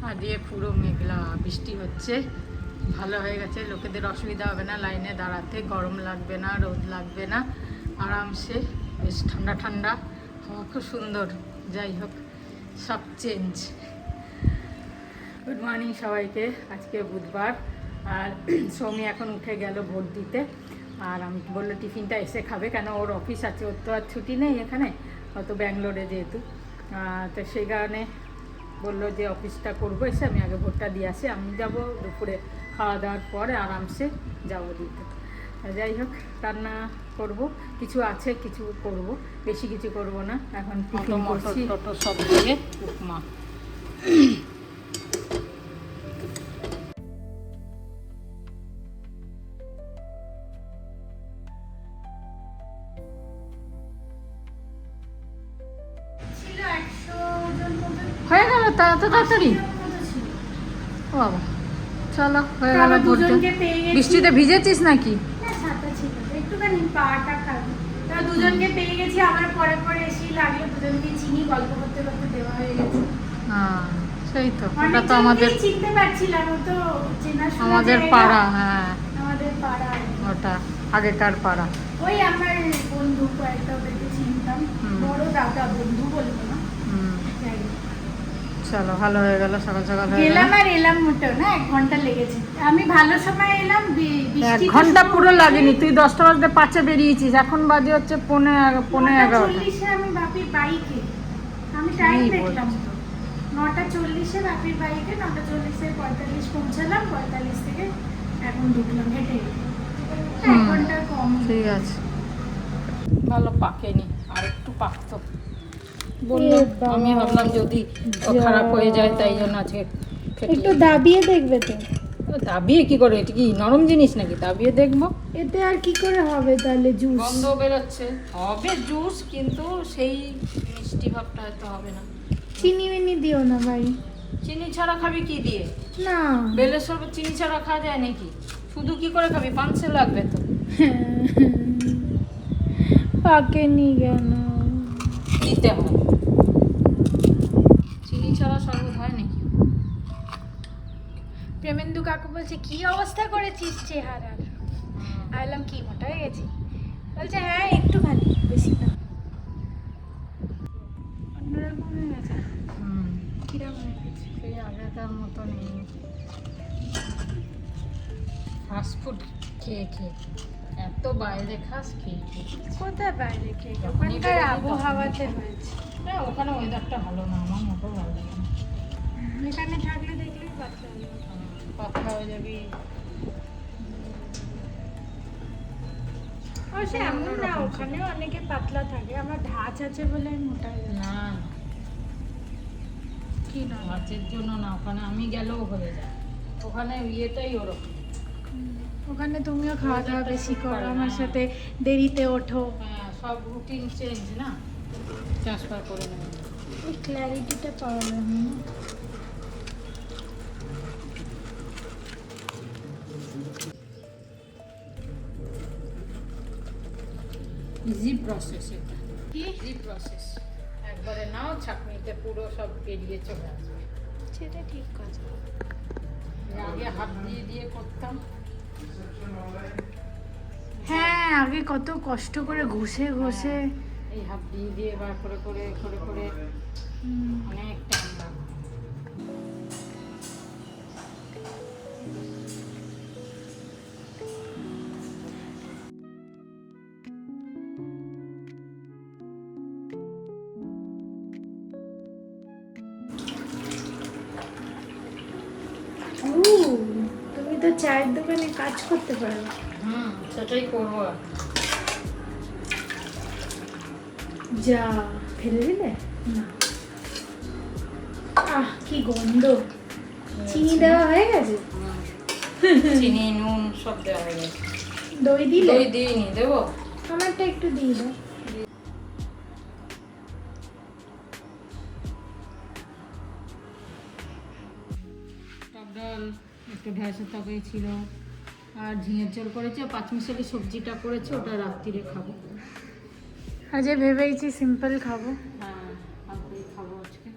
আর দিয়ে পুরো মেঘলা, বৃষ্টি হচ্ছে, ভালো হয়ে গেছে, লোকেদের অসুবিধা হবে না লাইনে দাঁড়াতে, গরম লাগবে না, রোদ লাগবে না, আরামসে বেশ ঠান্ডা ঠান্ডা হাওয়া, খুব সুন্দর। যাই হোক, সব চেঞ্জ। গুড মর্নিং সবাইকে। আজকে বুধবার, আর সৌমি এখন উঠে গেল ভোট দিতে। আর আমি বললো টিফিনটা এসে খাবে, কেন ওর অফিস আছে, ওর তো আর ছুটি নেই এখানে, অত ব্যাঙ্গালোরে যেহেতু, তো সেই কারণে বললো যে অফিসটা করবো এসে, আমি আগে ভোটটা দিয়ে আসি, আমি যাবো দুপুরে খাওয়া দাওয়ার পরে আরামসে যাবো দিতে। যাই হোক, রান্না করব, কিছু আছে, কিছু করব, বেশি কিছু করব না। এখন টিফিন করছি, টোটো সব দিয়ে উপমা। হয়ে গেল তা এত তাড়াতাড়ি? ও বাবা, চলো হয়ে গেল। বৃষ্টিতে ভিজেছিস নাকি? একটুখানি পাটা খাবি, দুজনকে পেয়ে গেছি। আমার পরে পরে এসেই লাগলো, দুজনকে চিনি, গল্প করতে করতে দেওয়া হয়ে গেছে। হ্যাঁ সেই তো, ওটা তো আমাদের চিনতে পারছিলাম, ও তো চেনাশোনা, আমাদের পাড়া। হ্যাঁ আমাদের পাড়া, ওটা আগেকার পাড়া। ওই আমার বন্ধু কয়েকটা, ওদেরকে চিনতাম, বড় দাদা, বন্ধু বলবো না। চলো ভালো হয়ে গেল, সকাল সকাল গেলাম আর এলাম, মোটেও না 1 ঘন্টা লেগেছে। আমি ভালো সময় এলাম, 1 ঘন্টা পুরো লাগেনি। তুই 10টা বাজতে 5-এ বেরিয়েছিস, এখন বাজে হচ্ছে 11:45। আমি বাপির বাইকে, আমি টাইম দেখলাম তো 9:40 বাপির বাইকে, 9:40 45 পৌঁছালাম, 45 থেকে এখন ঢুকলাম হেঁটে। 1 ঘন্টা কম। ঠিক আছে, ভালো পাকেনি, আর একটু পাকতো বললো। আমি ভাবলাম যদি খারাপ হয়ে যায়, তাই জন্য আজকে একটু দাবিয়ে দেখবে তো। দাবিয়ে কি করে? এটা কি নরম জিনিস নাকি দাবিয়ে দেখবো? এতে আর কি করে হবে তাহলে? জুস গন্ধ বেরোচ্ছে, হবে জুস, কিন্তু সেই মিষ্টি ভাবটা হয়তো হবে না। চিনি মিনি দিও না ভাই। চিনি ছাড়া খাবি কি দিয়ে? না, বেলের শরবত চিনি ছাড়া খাওয়া যায় নাকি? শুধু কি করে খাবি? পানসে লাগবে তো। পাকেনি কেন? দিতে হয়, চিনি ছাড়া শরবত হয় নাকি? প্রেমেন্দু কাকু বলছে কি অবস্থা করেছিস চেহারার। আইলাম কি মোটা হয়ে গেছি? বলছে হ্যাঁ একটুখানি, বেশি না। অন্যরকম হয়ে গেছে। কিরকম হয়ে গেছে? সেই আগেকার মতো নেই। ফাস্টফুড খেয়ে খেয়ে এত বাইরে খাস, খেয়ে খেয়ে। কোথায় বাইরে খেয়ে? ওখানকার আবহাওয়াতে হয়েছে। হ্যাঁ, ওখানে ওয়েদারটা ভালো না, আমার মোটো ভালো লাগে না। এখানে থাকলে দেখলেই পাতলা হয়ে যাবে। পাতলা হয়ে যাবি। অবশ্য এমন না, ওখানেও অনেকে পাতলা থাকে, আমার ধাঁচ আছে বলে মোটা হয়ে যায়। না কি না, ধাঁচের জন্য না, ওখানে আমি গেলেও হয়ে যায়, ওখানে ইয়েটাই ওরকম। ওখানে তুমিও খাওয়া দাওয়া বেশি করো, আমার সাথে দেরিতে ওঠো। হ্যাঁ, সব রুটিন চেঞ্জ না, ট্রান্সফার করে নেব। এই ক্ল্যারিটিটা পাওয়া যায় না। ইজি প্রসেস, এটা কি ইজি প্রসেস। একবারে নাও, ছাঁকনিতে পুরো সব বেরিয়ে চলে আসবে। সেটা ঠিক কথা। আগে হাত দিয়ে দিয়ে করতাম। হ্যাঁ, আগে কত কষ্ট করে ঘষে ঘষে, এই হাত দিয়ে দিয়ে বার করে করে করে করে অনেক টাইম লাগবে। তুমি তো চায়ের দোকানে কাজ করতে পারো। সেটাই করবো। যা ফেলে দিলে না, কি গন্ধ। চিনি দেওয়া হয়ে গেছে? চিনি নুন সব দেওয়া হয়ে গেছে। দই দিলে? দই দিইনি, দেবো? আমারটা একটু দিয়ে দাও। টক ডাল, একটু ঢ্যাঁড়সের তরকারি ছিল, আর ঝিঙের ঝোল করেছি, আর পাঁচমিশালি সবজিটা করেছি, ওটা রাত্রিরে খাবো। আজ ভেবেছি সিম্পল খাবো। হ্যাঁ, রাত্রিরে খাবো আজকে।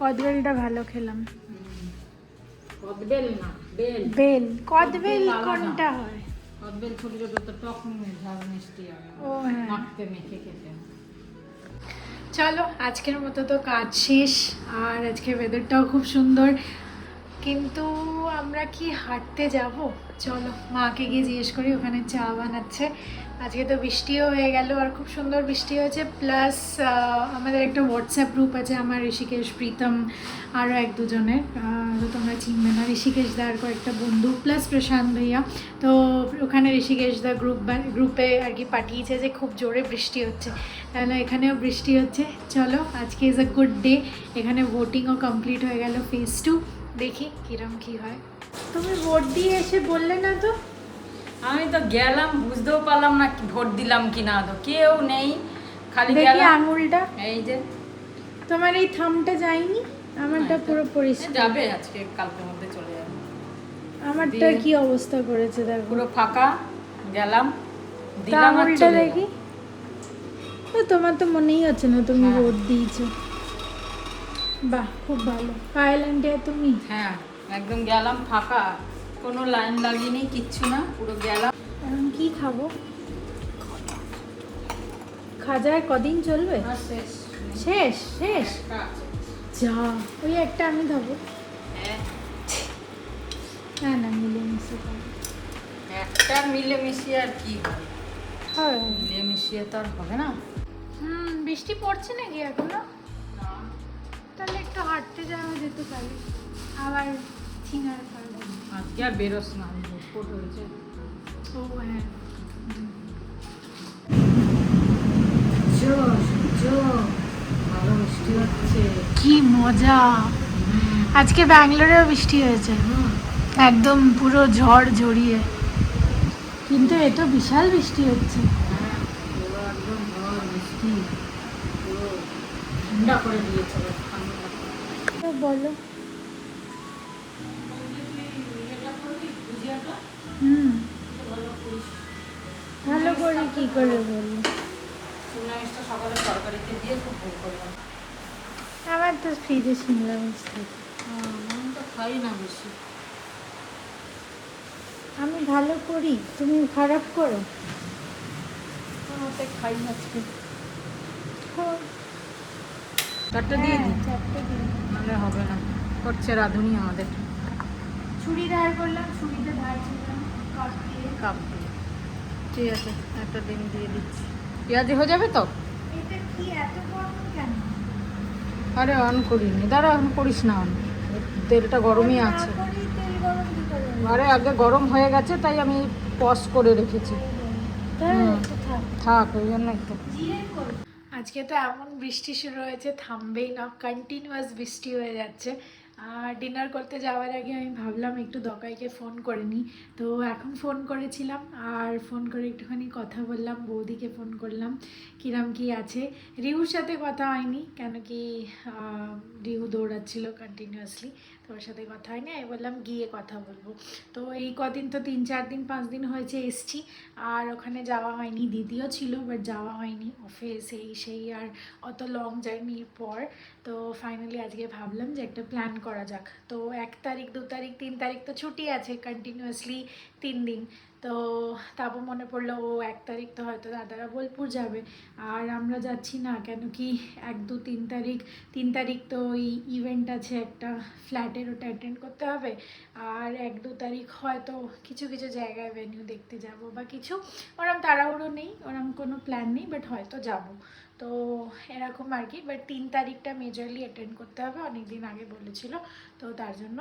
কদবেলটা ভালো খেলাম। কদবেল না, বেল। বেল, কদবেল কদবেল আলাদা। কোনটা হয়? কদবেল ছোট ছোট তো টক ঝাল মিষ্টি হবে, ও হ্যাঁ। মাখতে মেখে খেতে। চলো আজকের মতো তো কাজ শেষ, আর আজকে ওয়েদারটাও খুব সুন্দর, কিন্তু আমরা কি হাঁটতে যাব? চলো মাকে গিয়ে জিজ্ঞেস করি, ওখানে চা বানাচ্ছে। আজকে তো বৃষ্টিও হয়ে গেল, আর খুব সুন্দর বৃষ্টি হয়েছে। প্লাস আমাদের একটা হোয়াটসঅ্যাপ গ্রুপ আছে, আমার ঋষিকেশ, প্রীতম, আরও এক দুজনের, তো তোমরা চিনবে না, ঋষিকেশ দার কয়েকটা বন্ধু প্লাস প্রশান্ত ভাইয়া। তো ওখানে ঋষিকেশ দা গ্রুপে আর কি পাঠিয়েছে যে খুব জোরে বৃষ্টি হচ্ছে, তাহলে এখানেও বৃষ্টি হচ্ছে। চলো আজকে ইজ আ গুড ডে। এখানে ভোটিংও কমপ্লিট হয়ে গেল, ফেজ 2। দেখি কিরম কি হয়। তুমি ভোট দিয়ে এসে বললে না তো? আমি তো গেলাম, বুঝতেও পারলাম না কি ভোট দিলাম কি না, তো কেউ নেই, খালি দেখি গেলাম। আঙুলটা, এই যে তোমার এই থামটা যায়নি? আমারটা হ্যাঁ, পুরো পরিষ্কার। যাবে, আজকে কালকের মধ্যে চলে যাবে। আমারটা দিয়ে- কি অবস্থা করেছে দেখো। পুরো ফাঁকা, গেলাম, তা দিলাম আর আঙুলটা চলে দেখি। এলাম। তো তোমার তো মনেই হচ্ছে না তুমি হ্যাঁ। ভোট দিয়েছো। বাহ, খুব ভালো। পায়েল আন্টি আর তুমি? হ্যাঁ, একদম গেলাম ফাঁকা, কোনো লাইন লাগিনি, কিচ্ছু না, পুরো গেলাম। এখন কি খাবো? খাজায় কদিন চলবে? আর শেষ। শেষ শেষ? একটা আছে। যা, ওই একটা আমি খাবো। হ্যাঁ, না না, মিলেমিশে খাবো। একটা মিলেমিশিয়ে আর কি হবে? হয়। মিলেমিশিয়ে তো আর হবে না। বৃষ্টি পড়ছে নাকি এখনো? তাহলে একটু হাঁটতে যাওয়া যেতে পারে, আবার চিনার পারবো। আজকে আর বেরোস না, ভোট হয়েছে। ও হ্যাঁ। ভালো বৃষ্টি হচ্ছে। কি মজা! আজকে ব্যাঙ্গালোরেও বৃষ্টি হয়েছে, একদম পুরো ঝড় জড়িয়ে। কিন্তু এ তো বিশাল বৃষ্টি হচ্ছে। হ্যাঁ, পুরো একদম ঝড় বৃষ্টি, পুরো ঠান্ডা করে দিয়েছে ঠান্ডা। তো বলো। হুম, ভালো করে কি করে বললো? টুর্নামেন্টটা সকালে তরকারিতে দিয়ে খুব ভুল করলাম। আমার তো ফ্রিজে শিমলা মির্চ থাকে। আমি তো খাই না বেশি। আমি ভালো করি, তুমি খারাপ করো। ওতে খাই না আজকে। হ্যাঁ, চারটে দিয়ে দিই, চারটে দিন। নাহলে হবে না। করছে রাঁধুনি আমাদের। ছুরি ধার করলাম, ছুরিতে ধার ছিলাম, কাপ দিয়ে। কাপ দিয়ে ঠিক আছে, একটা ডিম দিয়ে দিচ্ছি। পেঁয়াজি হয়ে যাবে তো? এটা কি এত গরম কেন? আরে অন করিনি, দাঁড়া, এখন করিস না অন, তেলটা গরমই না আছে। করি তেল গরম কি করে হবে? আরে আগে গরম হয়ে গেছে, তাই আমি পজ করে রেখেছি। তাই হুম। একটু থাক। থাক, ওই জন্যই তো। আজকে তো এমন বৃষ্টি শুরু হয়েছে, থামবেই না, কন্টিনিউয়াস বৃষ্টি হয়ে যাচ্ছে। আর ডিনার করতে যাওয়ার আগে আমি ভাবলাম একটু দকাইকে ফোন করে নিই, তো এখন ফোন করেছিলাম, আর ফোন করে একটুখানি কথা বললাম, বৌদিকে ফোন করলাম কিরাম কি আছে। রিহুর সাথে কথা হয়নি, কেন কি রিহু দৌড়াচ্ছিল কন্টিনিউয়াসলি, তো ওর সাথে কথা হয়নি। আমি বললাম গিয়ে কথা বলবো। তো এই কদিন তো 3-4 দিন 5 দিন হয়েছে এসছি, আর ওখানে যাওয়া হয়নি। দিদিও ছিল বাট যাওয়া হয়নি, অফিস সেই আর অত লং জার্নির পর। তো ফাইনালি আজকে ভাবলাম যে একটা প্ল্যান করা যাক। তো 1 তারিখ 2 তারিখ 3 তারিখ তো ছুটি আছে কন্টিনিউয়াসলি 3 দিন। তো তারপর মনে পড়লো 1 তারিখ তো হয়তো দাদারা বোলপুর যাবে, আর আমরা যাচ্ছি না, কেন কি 1, 2, 3 তারিখ, 3 তারিখ তো ওই ইভেন্ট আছে একটা ফ্ল্যাটের, ওটা অ্যাটেন্ড করতে হবে। আর 1, 2 তারিখ হয়তো কিছু কিছু জায়গায় ভেন্যু দেখতে যাব বা কিছু, ওরম তাড়াহুড়ো নেই, ওরম কোনো প্ল্যান নেই, বাট হয়তো যাব। তো এরকম আর কি। বাট 3 তারিখটা মেজরলি অ্যাটেন্ড করতে হবে, অনেক দিন আগে বলেছিল, তো তার জন্য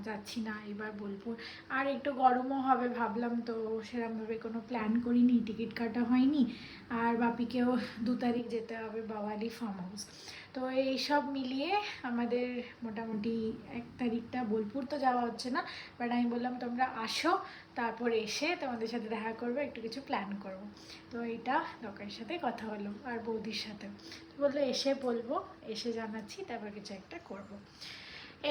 যাচ্ছি না এবার বোলপুর। আর একটু গরমও হবে ভাবলাম, তো সেরকমভাবে কোনো প্ল্যান করিনি, টিকিট কাটা হয়নি। আর বাপিকেও 2 তারিখ যেতে হবে বাওয়ালি ফার্ম হাউস। তো এই সব মিলিয়ে আমাদের মোটামুটি 1 তারিখটা বোলপুর তো যাওয়া হচ্ছে না, বাট আমি বললাম তোমরা আসো, তারপর এসে তোমাদের সাথে দেখা করবো, একটু কিছু প্ল্যান করবো। তো এইটা দোকানের সাথে কথা হলো, আর বৌদির সাথে তো বললো এসে বলবো, এসে জানাচ্ছি, তারপর কিছু একটা করবো।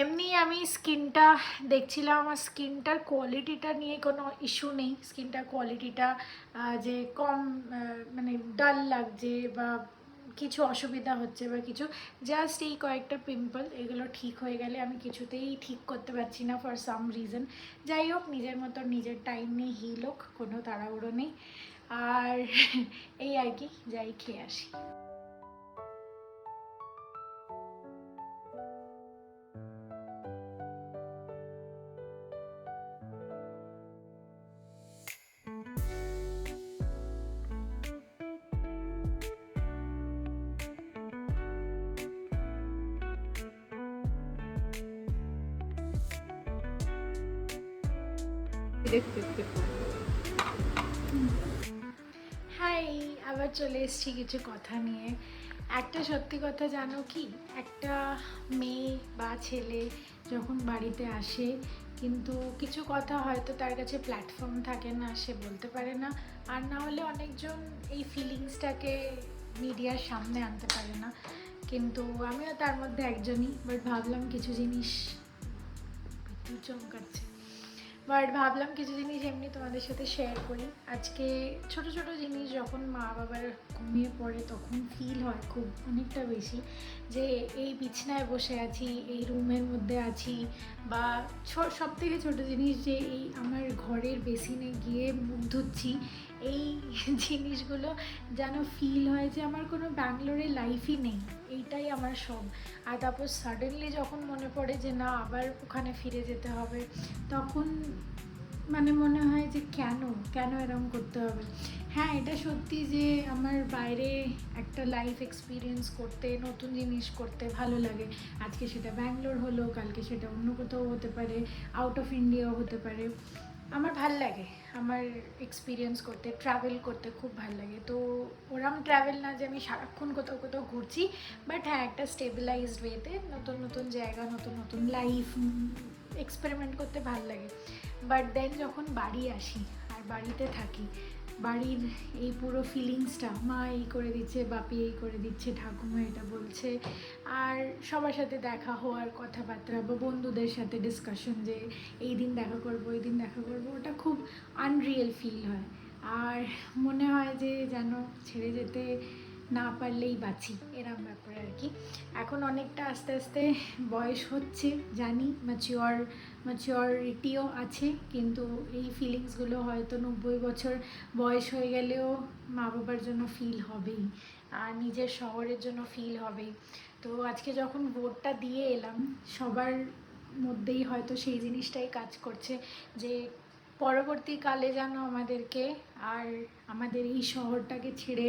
এমনি আমি স্কিনটা দেখছিলাম, আমার স্কিনটার কোয়ালিটিটা নিয়ে কোনো ইস্যু নেই। স্কিনটার কোয়ালিটিটা যে কম মানে ডাল লাগছে বা কিছু অসুবিধা হচ্ছে বা কিছু, জাস্ট এই কয়েকটা পিম্পল, এগুলো ঠিক হয়ে গেলে আমি কিছুতেই ঠিক করতে পারছি না ফর সাম রিজন। যাই হোক, নিজের মতো নিজের টাইম নিয়ে হিল হোক, কোনো তাড়াহুড়ো নেই। আর এই আর কি, যাই খেয়ে আসি। হাই, আবার চলে এসেছি কিছু কথা নিয়ে। একটা সত্যি কথা জানো কি, একটা মেয়ে বা ছেলে যখন বাড়িতে আসে, কিন্তু কিছু কথা হয়তো তার কাছে প্ল্যাটফর্ম থাকে না, সে বলতে পারে না। আর না হলে অনেকজন এই ফিলিংসটাকে মিডিয়ার সামনে আনতে পারে না, কিন্তু আমিও তার মধ্যে একজনই। বাট ভাবলাম কিছু জিনিস, বিদ্যুৎ চমকাচ্ছে, বাট ভাবলাম কিছু জিনিস এমনি তোমাদের সাথে শেয়ার করি আজকে। ছোট ছোট জিনিস যখন মা বাবার ঘুমিয়ে পড়ে তখন ফিল হয় খুব অনেকটা বেশি, যে এই বিছানায় বসে আছি, এই রুমের মধ্যে আছি, বা সব থেকে ছোটো জিনিস যে এই আমার ঘরের বেসিনে গিয়ে মুখ ধুচ্ছি, এই জিনিসগুলো যেন ফিল হয় যে আমার কোনো ব্যাঙ্গালোরে লাইফই নেই, এইটাই আমার সব। আর তারপর সাডেনলি যখন মনে পড়ে যে না, আবার ওখানে ফিরে যেতে হবে, তখন মানে মনে হয় যে কেন কেন এরকম করতে হবে। হ্যাঁ, এটা সত্যি যে আমার বাইরে একটা লাইফ এক্সপিরিয়েন্স করতে, নতুন জিনিস করতে ভালো লাগে। আজকে সেটা ব্যাঙ্গালোর হলো, কালকে সেটা অন্য কোথাও হতে পারে, আউট অফ ইন্ডিয়াও হতে পারে। আমার ভাল লাগে, আমার এক্সপিরিয়েন্স করতে, ট্রাভেল করতে খুব ভাল লাগে। তো ওরম ট্রাভেল না যে আমি সারাক্ষণ কোথাও কোথাও ঘুরছি, বাট হ্যাঁ, একটা স্টেবিলাইজড ওয়েতে নতুন নতুন জায়গা, নতুন নতুন লাইফ এক্সপেরিমেন্ট করতে ভাল লাগে। বাট দেন যখন বাড়ি আসি আর বাড়িতে থাকি, বাড়ির এই পুরো ফিলিংসটা, মা এই করে দিচ্ছে, বাপি এই করে দিচ্ছে, ঠাকুমা এটা বলছে, আর সবার সাথে দেখা হওয়ার কথাবার্তা বা বন্ধুদের সাথে ডিসকাশন যে এই দিন দেখা করবো, এই দিন দেখা করবো, ওটা খুব আনরিয়েল ফিল হয়। আর মনে হয় যে যেন ছেড়ে যেতে না পারলেই বাঁচি, এরম ব্যাপার আর কি। এখন অনেকটা আস্তে আস্তে বয়স হচ্ছে, জানি ম্যাচিওরিটিও আছে, কিন্তু এই ফিলিংসগুলো হয়তো 90 বছর বয়স হয়ে গেলেও মা বাবার জন্য ফিল হবেই, আর নিজের শহরের জন্য ফিল হবেই। তো আজকে যখন ভোটটা দিয়ে এলাম, সবার মধ্যেই হয়তো সেই জিনিসটাই কাজ করছে যে পরবর্তীকালে যেন আমাদেরকে আর আমাদের এই শহরটাকে ছেড়ে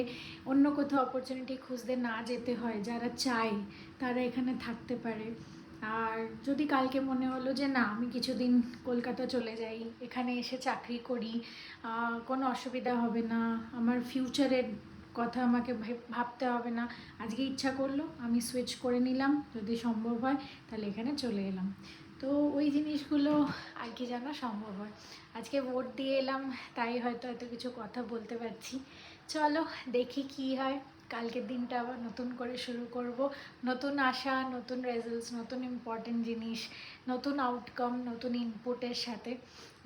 অন্য কোথাও অপরচুনিটি খুঁজতে না যেতে হয়। যারা চায় তারা এখানে থাকতে পারে। আর যদি কালকে মনে হলো যে না, আমি কিছুদিন কলকাতা চলে যাই, এখানে এসে চাকরি করি, কোনো অসুবিধা হবে না, আমার ফিউচারের কথা আমাকে ভাবতে হবে না, আজকে ইচ্ছা করলো আমি সুইচ করে নিলাম, যদি সম্ভব হয় তাহলে এখানে চলে এলাম। তো ওই জিনিসগুলো আর কি যেন সম্ভব হয়। আজকে ভোট দিয়ে এলাম, তাই হয়তো এত কিছু কথা বলতে পারছি। চলো দেখি কি হয়, কালকের দিনটা আবার নতুন করে শুরু করব, নতুন আশা, নতুন রেজাল্টস, নতুন ইম্পর্টেন্ট জিনিস, নতুন আউটকাম, নতুন ইনপুটের সাথে।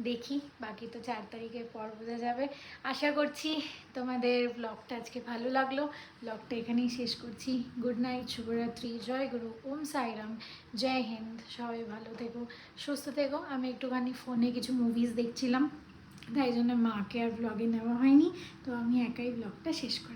দেখি, বাকি তো 4 তারিখের পর বোঝা যাবে। আশা করছি তোমাদের ব্লগটা আজকে ভালো লাগলো। ব্লগটা এখানেই শেষ করছি। গুড নাইট, শুভরাত্রি, জয় গুরু, ওম সাইরাম, জয় হিন্দ। সবাই ভালো থেকো, সুস্থ থেকো। আমি একটুখানি ফোনে কিছু মুভিজ দেখছিলাম, তাই জন্য মাকে আর ব্লগে নেওয়া হয়নি, তো আমি একাই ব্লগটা শেষ করি।